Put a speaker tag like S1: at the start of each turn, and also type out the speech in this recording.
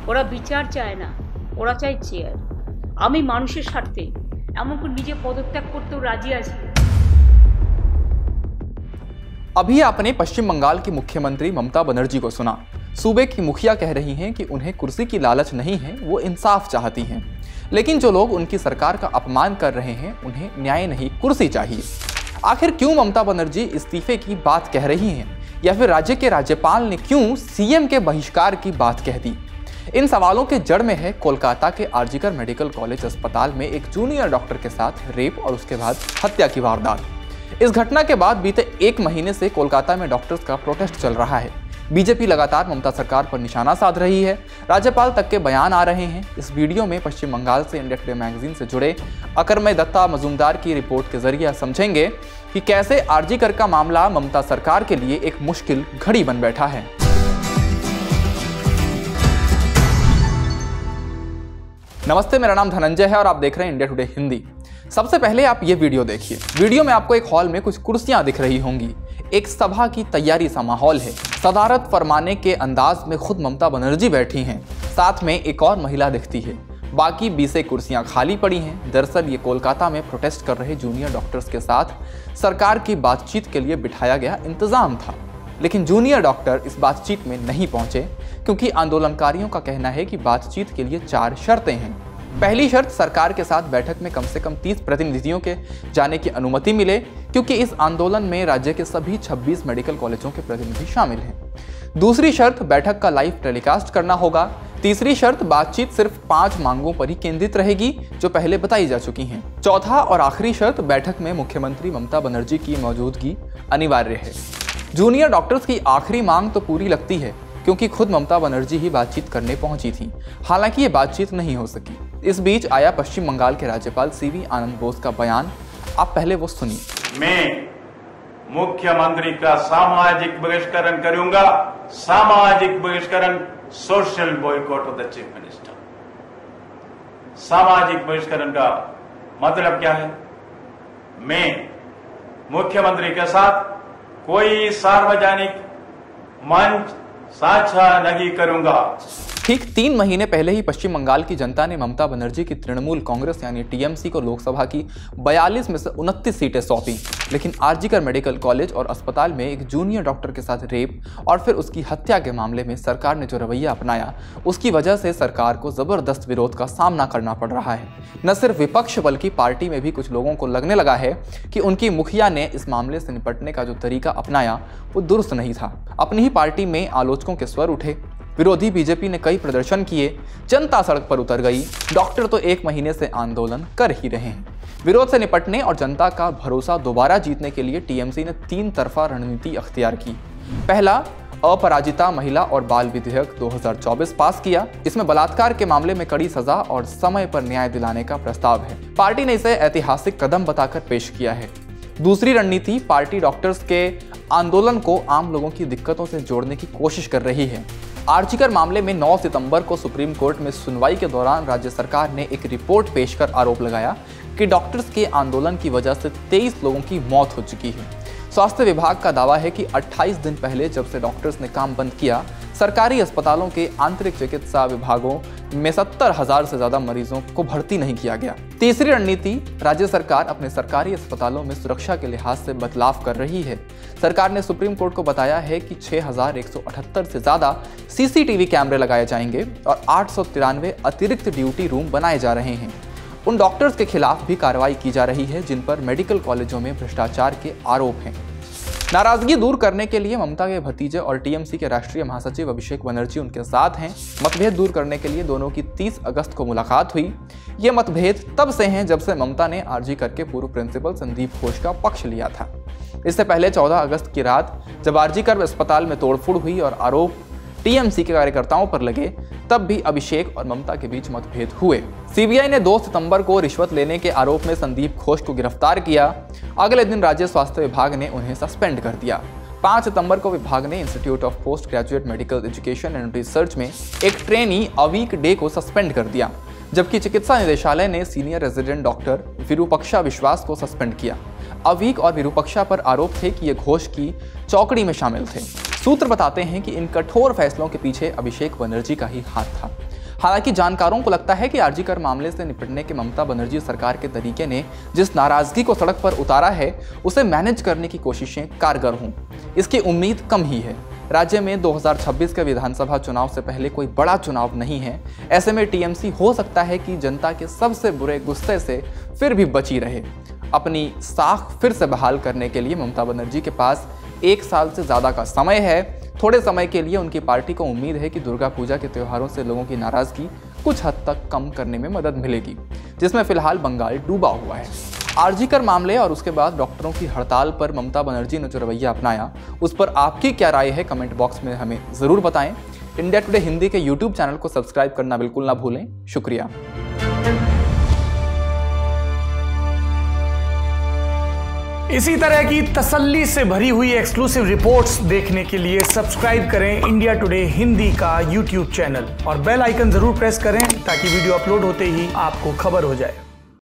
S1: ওরা বিচার চায় না, ওরা চায় চেয়ার। আমি মানুষের স্বার্থে এমনকি নিজে পদত্যাগ করতেও রাজি আছি।
S2: अभी आपने पश्चिम बंगाल की मुख्यमंत्री ममता बनर्जी को सुना। सूबे की मुखिया कह रही हैं कि उन्हें कुर्सी की लालच नहीं है, वो इंसाफ चाहती हैं। लेकिन जो लोग उनकी सरकार का अपमान कर रहे हैं उन्हें न्याय नहीं कुर्सी चाहिए। आखिर क्यों ममता बनर्जी इस्तीफे की बात कह रही हैं, या फिर राज्य के राज्यपाल ने क्यों सीएम के बहिष्कार की बात कह दी? इन सवालों के जड़ में है कोलकाता के आरजीकर मेडिकल कॉलेज अस्पताल में एक जूनियर डॉक्टर के साथ रेप और उसके बाद हत्या की वारदात। इस घटना के बाद बीते 1 महीने से कोलकाता में डॉक्टर्स का प्रोटेस्ट चल रहा है। बीजेपी लगातार ममता सरकार पर निशाना साध रही है, राज्यपाल तक के बयान आ रहे हैं। इस वीडियो में पश्चिम बंगाल से इंडिया टुडे मैगजीन से जुड़े अकरमय दत्ता मजूमदार की रिपोर्ट के जरिए समझेंगे कि कैसे आरजीकर का मामला ममता सरकार के लिए एक मुश्किल घड़ी बन बैठा है। नमस्ते, मेरा नाम धनंजय है और आप देख रहे हैं इंडिया टुडे हिंदी। सबसे पहले आप ये वीडियो देखिए। वीडियो में आपको एक हॉल में कुछ कुर्सियां दिख रही होंगी। एक सभा की तैयारी सा माहौल है। सदारत फरमाने के अंदाज में खुद ममता बनर्जी बैठी हैं, साथ में एक और महिला दिखती है। बाकी 20 कुर्सियां खाली पड़ी हैं। दरअसल ये कोलकाता में प्रोटेस्ट कर रहे जूनियर डॉक्टर्स के साथ सरकार की बातचीत के लिए बिठाया गया इंतजाम था, लेकिन जूनियर डॉक्टर इस बातचीत में नहीं पहुंचे क्योंकि आंदोलनकारियों का कहना है कि बातचीत के लिए 4 शर्तें हैं। पहली शर्त, सरकार के साथ बैठक में कम से कम 30 प्रतिनिधियों के जाने की अनुमति मिले, क्योंकि इस आंदोलन में राज्य के सभी 26 मेडिकल कॉलेजों के प्रतिनिधि शामिल हैं। दूसरी शर्त, बैठक का लाइव टेलीकास्ट करना होगा। तीसरी शर्त, बातचीत सिर्फ 5 मांगों पर ही केंद्रित रहेगी जो पहले बताई जा चुकी हैं। चौथा और आखिरी शर्त, बैठक में मुख्यमंत्री ममता बनर्जी की मौजूदगी अनिवार्य है। जूनियर डॉक्टर्स की आखिरी मांग तो पूरी लगती है, क्योंकि खुद ममता बनर्जी ही बातचीत करने पहुंची थी। हालांकि ये बातचीत नहीं हो सकी। इस बीच आया पश्चिम बंगाल के राज्यपाल सीवी आनंद बोस का बयान। आप पहले वो सुनिए।
S3: मैं मुख्यमंत्री का सामाजिक बहिष्करण करूंगा। सामाजिक बहिष्करण, social boycott of the chief minister. सामाजिक बहिष्करण का मतलब क्या है? मैं मुख्यमंत्री के साथ कोई सार्वजनिक मंच साझा नहीं करूंगा।
S2: ठीक 3 महीने पहले ही पश्चिम बंगाल की जनता ने ममता बनर्जी की तृणमूल कांग्रेस यानी टीएमसी को लोकसभा की 42 में से 29 सीटें सौंपी। लेकिन आरजीकर मेडिकल कॉलेज और अस्पताल में एक जूनियर डॉक्टर के साथ रेप और फिर उसकी हत्या के मामले में सरकार ने जो रवैया अपनाया, उसकी वजह से सरकार को जबरदस्त विरोध का सामना करना पड़ रहा है। न सिर्फ विपक्ष बल्कि पार्टी में भी कुछ लोगों को लगने लगा है कि उनकी मुखिया ने इस मामले से निपटने का जो तरीका अपनाया वो दुरुस्त नहीं था। अपनी ही पार्टी में आलोचकों के स्वर उठे। विरोधी बीजेपी ने कई प्रदर्शन किए, जनता सड़क पर उतर गई। डॉक्टर तो 1 महीने से आंदोलन कर ही रहे हैं। विरोध से निपटने और जनता का भरोसा दोबारा जीतने के लिए टीएमसी ने 3 तरफा रणनीति अख्तियार की। पहला, अपराजिता महिला और बाल विधेयक 2024 पास किया। इसमें बलात्कार के मामले में कड़ी सजा और समय पर न्याय दिलाने का प्रस्ताव है। पार्टी ने इसे ऐतिहासिक कदम बताकर पेश किया है। दूसरी रणनीति, पार्टी डॉक्टर्स के आंदोलन को आम लोगों की दिक्कतों से जोड़ने की कोशिश कर रही है। आरजीकर मामले में 9 सितंबर को सुप्रीम कोर्ट में सुनवाई के दौरान राज्य सरकार ने एक रिपोर्ट पेश कर आरोप लगाया कि डॉक्टर्स के आंदोलन की वजह से 23 लोगों की मौत हो चुकी है। स्वास्थ्य विभाग का दावा है कि 28 दिन पहले जब से डॉक्टर्स ने काम बंद किया, सरकारी अस्पतालों के आंतरिक चिकित्सा विभागों में 70,000 से ज्यादा मरीजों को भर्ती नहीं किया गया। तीसरी रणनीति, राज्य सरकार अपने सरकारी अस्पतालों में सुरक्षा के लिहाज से बदलाव कर रही है। सरकार ने सुप्रीम कोर्ट को बताया है कि 6,178 से ज्यादा सीसीटीवी कैमरे लगाए जाएंगे और 893 अतिरिक्त ड्यूटी रूम बनाए जा रहे हैं। उन डॉक्टर्स के खिलाफ भी कार्रवाई की जा रही है जिन पर मेडिकल कॉलेजों में भ्रष्टाचार के आरोप हैं। नाराजगी दूर करने के लिए ममता के भतीजे और टीएमसी के राष्ट्रीय महासचिव अभिषेक बनर्जी उनके साथ हैं। मतभेद दूर करने के लिए दोनों की 30 अगस्त को मुलाकात हुई। ये मतभेद तब से हैं जब से ममता ने आरजीकर के पूर्व प्रिंसिपल संदीप घोष का पक्ष लिया था। इससे पहले 14 अगस्त की रात जब आरजीकर अस्पताल में तोड़फोड़ हुई और आरोप टीएमसी के कार्यकर्ताओं पर लगे, तब भी अभिषेक और ममता के बीच मतभेद हुए। सीबीआई ने 2 सितंबर को रिश्वत लेने के आरोप में संदीप घोष को गिरफ्तार किया। अगले दिन राज्य स्वास्थ्य विभाग ने उन्हें सस्पेंड कर दिया। 5 सितंबर को विभाग ने institute of post graduate medical education and research में एक ट्रेनी अवीक डे को सस्पेंड कर दिया, जबकि चिकित्सा निदेशालय ने सीनियर रेजिडेंट डॉक्टर विरूपक्षा विश्वास को सस्पेंड किया। अवीक और विरूपक्षा पर आरोप थे कि ये घोष की चौकड़ी में शामिल थे। सूत्र बताते हैं कि इन कठोर फैसलों के पीछे अभिषेक बनर्जी का ही हाथ था। हालांकि जानकारों को लगता है कि आरजीकर मामले से निपटने के ममता बनर्जी सरकार के तरीके ने जिस नाराजगी को सड़क पर उतारा है उसे मैनेज करने की कोशिशें कारगर हों, इसकी उम्मीद कम ही है। राज्य में 2026 के विधानसभा चुनाव से पहले कोई बड़ा चुनाव नहीं है। ऐसे में टीएमसी हो सकता है कि जनता के सबसे बुरे गुस्से से फिर भी बची रहे। अपनी साख फिर से बहाल करने के लिए ममता बनर्जी के पास 1 साल से ज़्यादा का समय है। थोड़े समय के लिए उनकी पार्टी को उम्मीद है कि दुर्गा पूजा के त्योहारों से लोगों की नाराजगी कुछ हद तक कम करने में मदद मिलेगी, जिसमें फिलहाल बंगाल डूबा हुआ है। आरजीकर मामले और उसके बाद डॉक्टरों की हड़ताल पर ममता बनर्जी ने जो रवैया अपनाया, उस पर आपकी क्या राय है, कमेंट बॉक्स में हमें ज़रूर बताएं। इंडिया टुडे हिंदी के यूट्यूब चैनल को सब्सक्राइब करना बिल्कुल ना भूलें। शुक्रिया।
S4: इसी तरह की तसल्ली से भरी हुई एक्सक्लूसिव रिपोर्ट्स देखने के लिए सब्सक्राइब करें इंडिया टुडे हिंदी का यूट्यूब चैनल और बेल आइकन जरूर प्रेस करें ताकि वीडियो अपलोड होते ही आपको खबर हो जाए।